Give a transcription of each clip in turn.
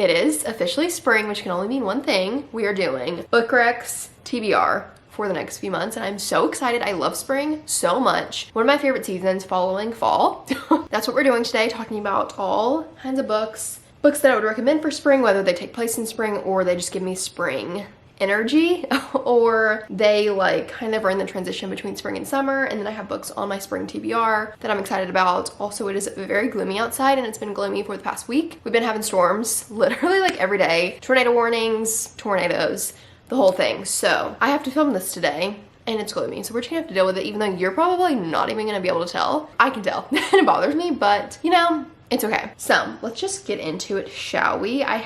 it is officially spring, which can only mean one thing. We are doing book recs TBR for the next few months, and I'm so excited. I love spring so much. One of my favorite seasons following fall. That's what we're doing today, talking about all kinds of books that I would recommend for spring, whether they take place in spring or they just give me spring energy, or they like kind of are in the transition between spring and summer. And then I have books on my spring TBR that I'm excited about. Also, it is very gloomy outside, and it's been gloomy for the past week. We've been having storms literally like every day, tornado warnings, tornadoes, the whole thing. So I have to film this today and it's gloomy, so we're just gonna have to deal with it, even though you're probably not even gonna be able to tell. I can tell. And it bothers me, but you know, it's okay. So let's just get into it, shall we? I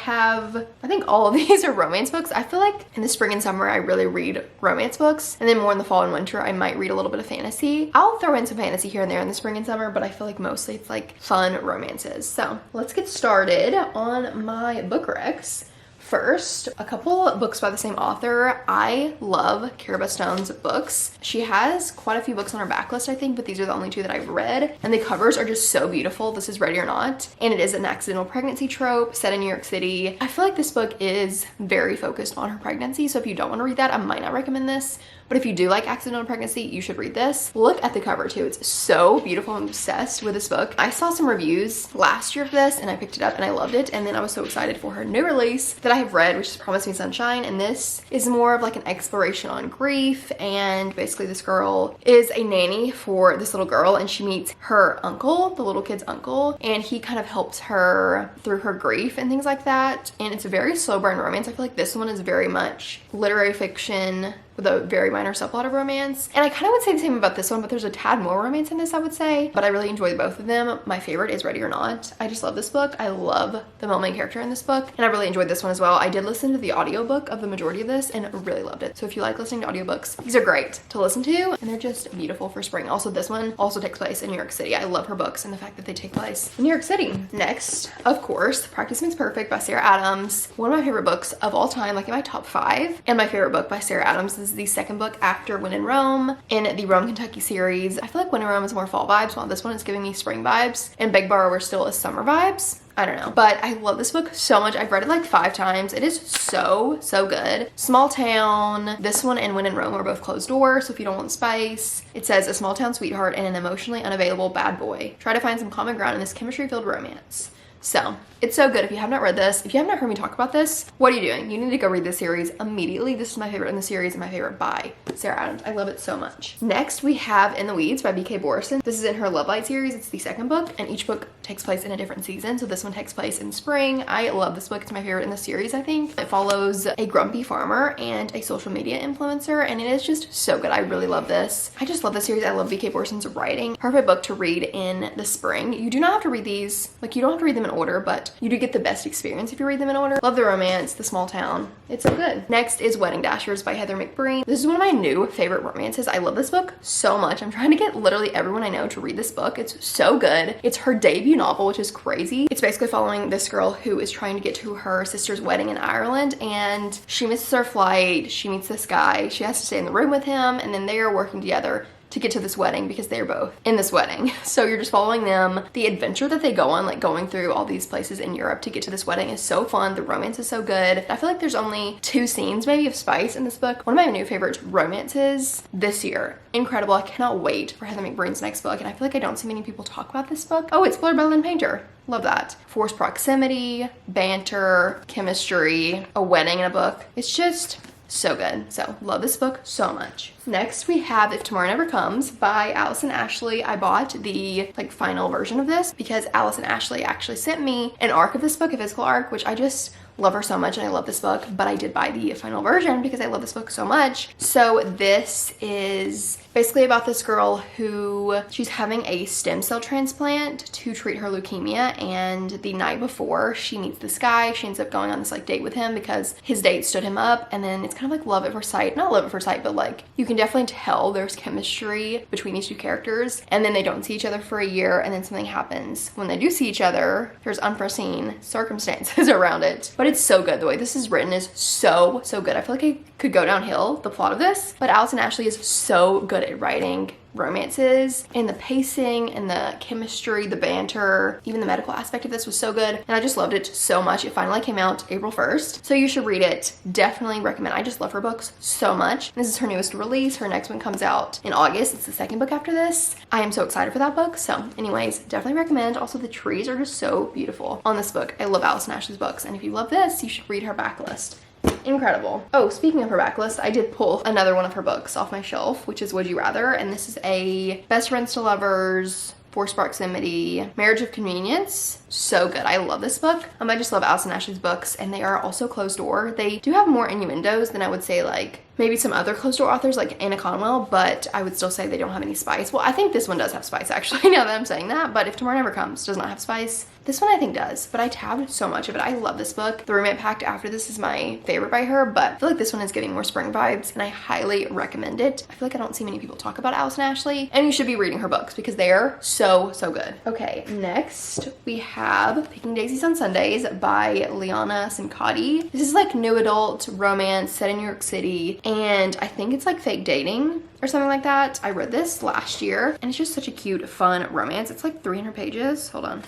think all of these are romance books. I feel like in the spring and summer, I really read romance books. And then more in the fall and winter, I might read a little bit of fantasy. I'll throw in some fantasy here and there in the spring and summer, but I feel like mostly it's like fun romances. So let's get started on my book recs. First, a couple books by the same author. I love Cara Stone's books. She has quite a few books on her backlist, I think, but these are the only two that I've read. And the covers are just so beautiful. This is Ready or Not, and it is an accidental pregnancy trope set in New York City. I feel like this book is very focused on her pregnancy, so if you don't want to read that, I might not recommend this. But if you do like accidental pregnancy, you should read this. Look at the cover too. It's so beautiful. I'm obsessed with this book. I saw some reviews last year of this and I picked it up and I loved it. And then I was so excited for her new release that I have read, which is Promise Me Sunshine. And this is more of like an exploration on grief. And basically this girl is a nanny for this little girl, and she meets her uncle, the little kid's uncle. And he kind of helps her through her grief and things like that. And it's a very slow burn romance. I feel like this one is very much literary fiction with a very minor subplot of romance. And I kind of would say the same about this one, but there's a tad more romance in this, I would say. But I really enjoy both of them. My favorite is Ready or Not. I just love this book. I love the male main character in this book, and I really enjoyed this one as well. I did listen to the audiobook of the majority of this and really loved it. So if you like listening to audiobooks, these are great to listen to, and they're just beautiful for spring. Also, this one also takes place in New York City. I love her books and the fact that they take place in New York City. Next, of course, Practice Makes Perfect by Sarah Adams. One of my favorite books of all time, like in my top 5. And my favorite book by Sarah Adams is the second book after When in Rome in the Rome, Kentucky series. I feel like When in Rome is more fall vibes, while this one is giving me spring vibes, and Big Borrower still is summer vibes. I don't know, but I love this book so much. I've read it like 5 times. It is so good. Small town. This one and When in Rome are both closed doors, so if you don't want spice. It says a small town sweetheart and an emotionally unavailable bad boy try to find some common ground in this chemistry-filled romance. So it's so good. If you have not read this, if you have not heard me talk about this, what are you doing? You need to go read this series immediately. This is my favorite in the series and my favorite by Sarah Adams. I love it so much. Next, we have In the Weeds by B.K. Borison. This is in her Love Light series. It's the second book, and each book takes place in a different season. So this one takes place in spring. I love this book. It's my favorite in the series, I think. It follows a grumpy farmer and a social media influencer, and it is just so good. I really love this. I just love this series. I love B.K. Borison's writing. Perfect book to read in the spring. You do not have to read these, like you don't have to read them in order, but you do get the best experience if you read them in order. Love the romance, the small town. It's so good. Next is Wedding Dashers by Heather McBreen. This is one of my new favorite romances. I love this book so much. I'm trying to get literally everyone I know to read this book. It's so good. It's her debut novel, which is crazy. It's basically following this girl who is trying to get to her sister's wedding in Ireland, and she misses her flight. She meets this guy. She has to stay in the room with him, and then they are working together to get to this wedding because they're both in this wedding. So you're just following them. The adventure that they go on, like going through all these places in Europe to get to this wedding, is so fun. The romance is so good. I feel like there's only 2 scenes maybe of spice in this book. One of my new favorite romances this year. Incredible. I cannot wait for Heather McBreen's next book, and I feel like I don't see many people talk about this book. Oh, it's Explored by Lynn Painter. Love that. Forced proximity, banter, chemistry, a wedding in a book. It's just so good. So love this book so much. Next we have If Tomorrow Never Comes by Allison Ashley. I bought the final version of this because Allison Ashley actually sent me an arc of this book, a physical arc, which I just love her so much and I love this book, but I did buy the final version because I love this book so much. So this is basically about this girl who she's having a stem cell transplant to treat her leukemia, and the night before she meets this guy, she ends up going on this date with him because his date stood him up, and then it's kind of like love at first sight. Not love at first sight, but like you can definitely tell there's chemistry between these two characters, and then they don't see each other for a year, and then something happens. When they do see each other, there's unforeseen circumstances around it. But it's so good. The way this is written is so good. I feel like it could go downhill, the plot of this, but Allison Ashley is so good at writing romances, and the pacing and the chemistry, the banter, even the medical aspect of this was so good, and I just loved it so much. It finally came out April 1st, so you should read it. Definitely recommend. I just love her books so much. This is her newest release. Her next one comes out in August. It's the second book after this. I am so excited for that book. So anyways, definitely recommend. Also, the trees are just so beautiful on this book. I love Allison Ashley's books, and if you love this, you should read her backlist. Incredible. Oh, speaking of her backlist, I did pull another one of her books off my shelf, which is Would You Rather, and this is a Best Friends to Lovers, Forced Proximity, Marriage of Convenience. So good. I love this book. I just love Allison Ashley's books, and they are also closed door. They do have more innuendos than I would say like maybe some other closed door authors like Anna Conwell, but I would still say they don't have any spice. Well, I think this one does have spice actually, now that I'm saying that, but If Tomorrow Never Comes does not have spice. This one I think does, but I tabbed so much of it. I love this book. The Roommate Pact after this is my favorite by her, but I feel like this one is giving more spring vibes, and I highly recommend it. I feel like I don't see many people talk about Allison Ashley, and you should be reading her books because they are so good. Okay, next we have Picking Daisies on Sundays by Liana Sincotti. This is like new adult romance set in New York City, and I think it's like fake dating or something like that. I read this last year, and it's just such a cute, fun romance. It's like 300 pages. Hold on.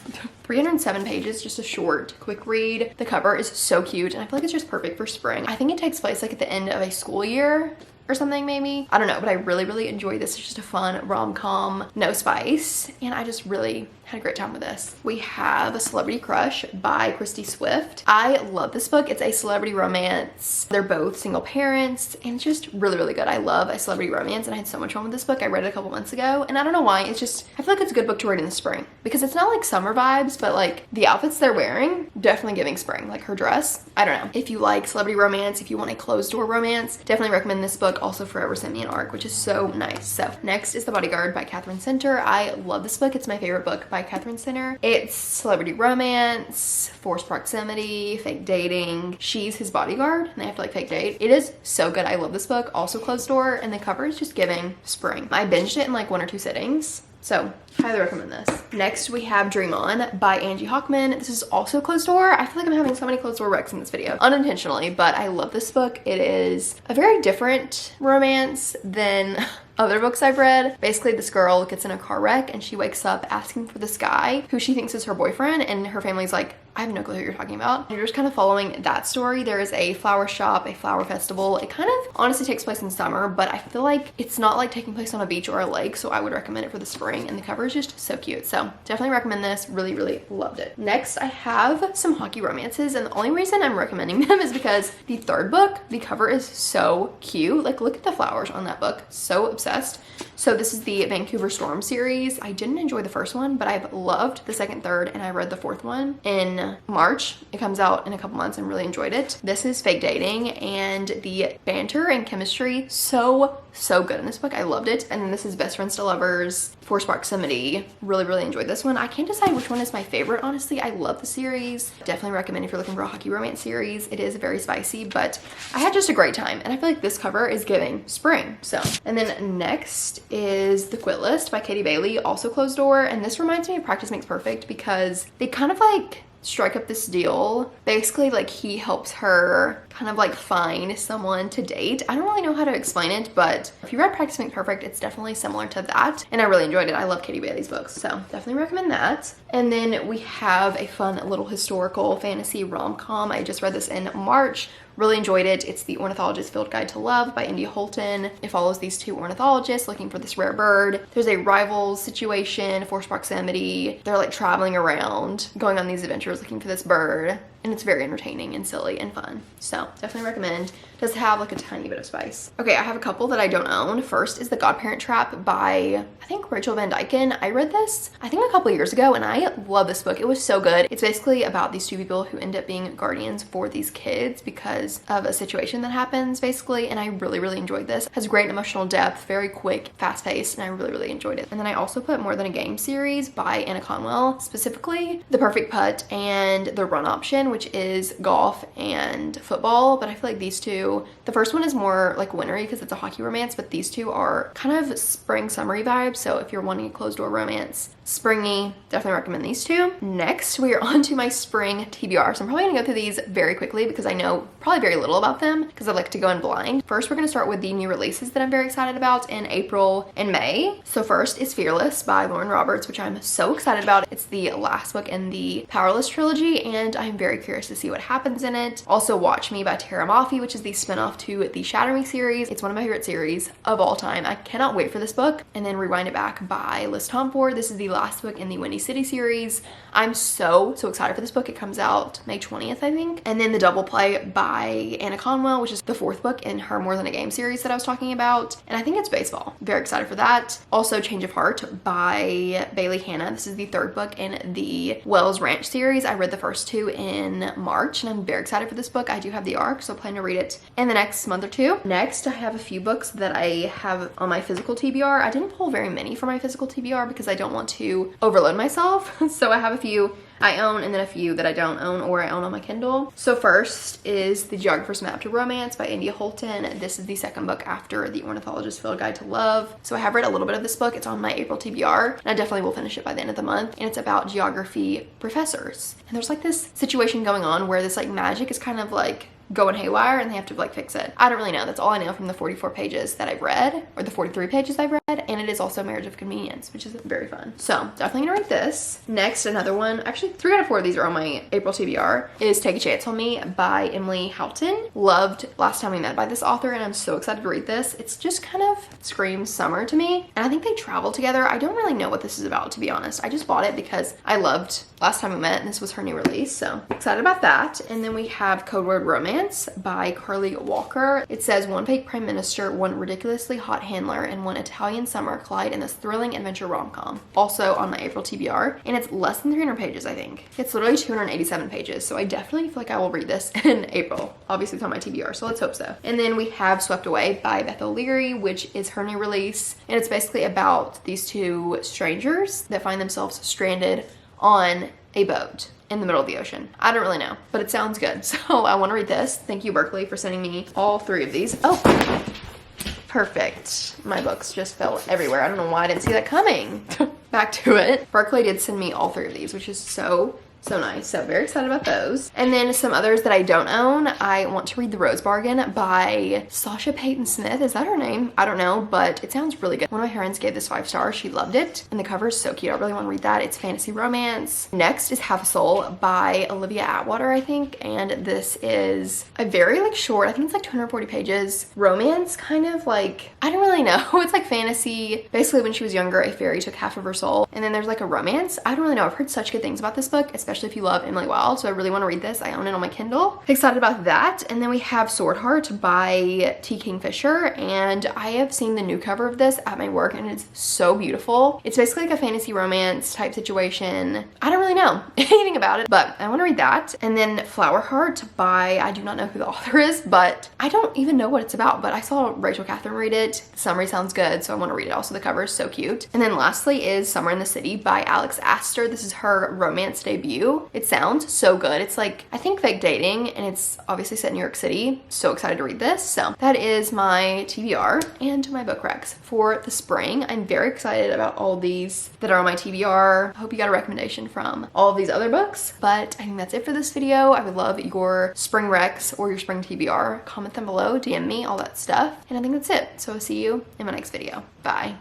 307 pages, just a short, quick read. The cover is so cute, and I feel like it's just perfect for spring. I think it takes place like at the end of a school year or something maybe. I don't know, but I really enjoyed this. It's just a fun rom-com, no spice, and I just really had a great time with this. We have A Celebrity Crush by Christy Swift. I love this book. It's a celebrity romance. They're both single parents, and it's just really good. I love a celebrity romance, and I had so much fun with this book. I read it a couple months ago, and I don't know why. It's just, I feel like it's a good book to read in the spring because it's not like summer vibes, but like the outfits they're wearing, definitely giving spring. Like her dress, I don't know. If you like celebrity romance, if you want a closed door romance, definitely recommend this book. Also Forever Sent Me an Arc, which is so nice. So next is The Bodyguard by Catherine Center. I love this book. It's my favorite book by Catherine Center. It's celebrity romance, forced proximity, fake dating. She's his bodyguard, and they have to like fake date. It is so good. I love this book. Also closed door, and the cover is just giving spring. I binged it in like 1 or 2 sittings. So highly recommend this. Next we have Dream On by Angie Hockman. This is also closed door. I feel like I'm having so many closed door wrecks in this video, unintentionally, but I love this book. It is a very different romance than other books I've read. Basically, this girl gets in a car wreck and she wakes up asking for this guy who she thinks is her boyfriend, and her family's like, I have no clue who you're talking about. You're just kind of following that story. There is a flower shop, a flower festival. It kind of honestly takes place in summer, but I feel like it's not like taking place on a beach or a lake, so I would recommend it for the spring, and the cover is just so cute. So definitely recommend this. Really loved it. Next, I have some hockey romances, and the only reason I'm recommending them is because the third book, the cover is so cute. Like, look at the flowers on that book. So obsessed. So this is the Vancouver Storm series. I didn't enjoy the first one, but I've loved the second, third, and I read the fourth one in March. It comes out in a couple months and really enjoyed it. This is fake dating, and the banter and chemistry so good in this book. I loved it. And then this is Best Friends to Lovers, Forced Proximity. Really enjoyed this one. I can't decide which one is my favorite, honestly. I love the series. Definitely recommend if you're looking for a hockey romance series. It is very spicy, but I had just a great time, and I feel like this cover is giving spring. So, and then next is The Quit List by Katie Bailey, also closed door, and this reminds me of Practice Makes Perfect because they kind of like strike up this deal. Basically, like, he helps her kind of like find someone to date. I don't really know how to explain it, but if you read Practice Makes Perfect, it's definitely similar to that, and I really enjoyed it. I love Katie Bailey's books, so definitely recommend that. And then we have a fun little historical fantasy rom-com. I just read this in March. Really enjoyed it. It's The Ornithologist's Field Guide to Love by India Holton. It follows these two ornithologists looking for this rare bird. There's a rivals situation, forced proximity. They're like traveling around, going on these adventures looking for this bird. And it's very entertaining and silly and fun. So definitely recommend. Does have like a tiny bit of spice. Okay, I have a couple that I don't own. First is The Godparent Trap by, I think, Rachel Van Dyken. I read this, I think, a couple years ago, and I love this book. It was so good. It's basically about these two people who end up being guardians for these kids because of a situation that happens, basically, and I really enjoyed this. It has great emotional depth, very quick, fast-paced, and I really enjoyed it. And then I also put More Than a Game series by Anna Conwell, specifically The Perfect Putt and The Run Option, which is golf and football, but I feel like these two, the first one is more like wintry because it's a hockey romance, but these two are kind of spring summery vibes. So if you're wanting a closed door romance, springy, definitely recommend these two. Next, we are on to my spring TBR. So I'm probably gonna go through these very quickly because I know probably very little about them because I like to go in blind. First, we're gonna start with the new releases that I'm very excited about in April and May. So first is Fearless by Lauren Roberts, which I'm so excited about. It's the last book in the Powerless trilogy, and I'm very curious to see what happens in it. Also, Watch Me by Tara Mafi, which is the spinoff to the Shatter Me series. It's one of my favorite series of all time. I cannot wait for this book. And then Rewind It Back by Liz Tomford. This is the last book in the Windy City series. I'm so excited for this book. It comes out May 20th, I think. And then The Double Play by Anna Conwell, which is the 4th book in her More Than a Game series that I was talking about. And I think it's baseball. Very excited for that. Also, Change of Heart by Bailey Hanna. This is the 3rd book in the Wells Ranch series. I read the first 2 in March, and I'm very excited for this book. I do have the ARC, so I plan to read it in the next month or 2. Next, I have a few books that I have on my physical TBR. I didn't pull very many for my physical TBR because I don't want to overload myself. So I have a few I own and then a few that I don't own or I own on my Kindle. So first is The Geographer's Map to Romance by India Holton. This is the 2nd book after The Ornithologist's Field Guide to Love. So I have read a little bit of this book. It's on my April TBR, and I definitely will finish it by the end of the month. And it's about geography professors. And there's like this situation going on where this like magic is kind of like going haywire and they have to like fix it. I don't really know. That's all I know from the 44 pages that I've read, or the 43 pages I've read. And it is also Marriage of Convenience, which is very fun. So definitely gonna read this. Next, another one, actually 3 out of 4 of these are on my April TBR, is Take a Chance on Me by Emily Houghton. Loved Last Time We Met by this author, and I'm so excited to read this. It's just kind of screams summer to me, and I think they travel together. I don't really know what this is about, to be honest. I just bought it because I loved Last Time We Met, and this was her new release, so excited about that. And then we have Code Word Romance by Carly Walker. It says, one fake prime minister, one ridiculously hot handler, and one Italian summer collide in this thrilling adventure rom-com. Also on my April TBR, and it's less than 300 pages, I think. It's literally 287 pages, so I definitely feel like I will read this in April. Obviously it's on my TBR, so let's hope so. And then we have Swept Away by Beth O'Leary, which is her new release, and it's basically about these 2 strangers that find themselves stranded on a boat in the middle of the ocean. I don't really know, but it sounds good. So I want to read this. Thank you, Berkeley, for sending me all 3 of these. Oh, perfect. My books just fell everywhere. I don't know why I didn't see that coming. Back to it. Berkeley did send me all 3 of these, which is so nice. So very excited about those. And then some others that I don't own. I want to read The Rose Bargain by Sasha Payton Smith. Is that her name? I don't know, but it sounds really good. One of my friends gave this 5 stars. She loved it. And the cover is so cute. I really want to read that. It's fantasy romance. Next is Half a Soul by Olivia Atwater, I think. And this is a very like short, I think it's like 240 pages. Romance, kind of like, I don't really know. It's like fantasy. Basically when she was younger, a fairy took half of her soul. And then there's like a romance. I don't really know. I've heard such good things about this book, especially if you love Emily Wilde, so I really want to read this. I own it on my Kindle. Excited about that. And then we have Sword Heart by T. Kingfisher, and I have seen the new cover of this at my work, and it's so beautiful. It's basically like a fantasy romance type situation. I don't really know anything about it, but I want to read that. And then Flower Heart by, I do not know who the author is, but I don't even know what it's about, but I saw Rachel Catherine read it. The summary sounds good, so I want to read it. Also, the cover is so cute. And then lastly is Summer in the City by Alex Astor. This is her romance debut. It sounds so good. It's like, I think fake dating, and it's obviously set in New York City. So excited to read this. So that is my TBR and my book recs for the spring. I'm very excited about all these that are on my TBR. I hope you got a recommendation from all of these other books, but I think that's it for this video. I would love your spring recs or your spring TBR. Comment them below, DM me, all that stuff. And I think that's it. So I'll see you in my next video. Bye.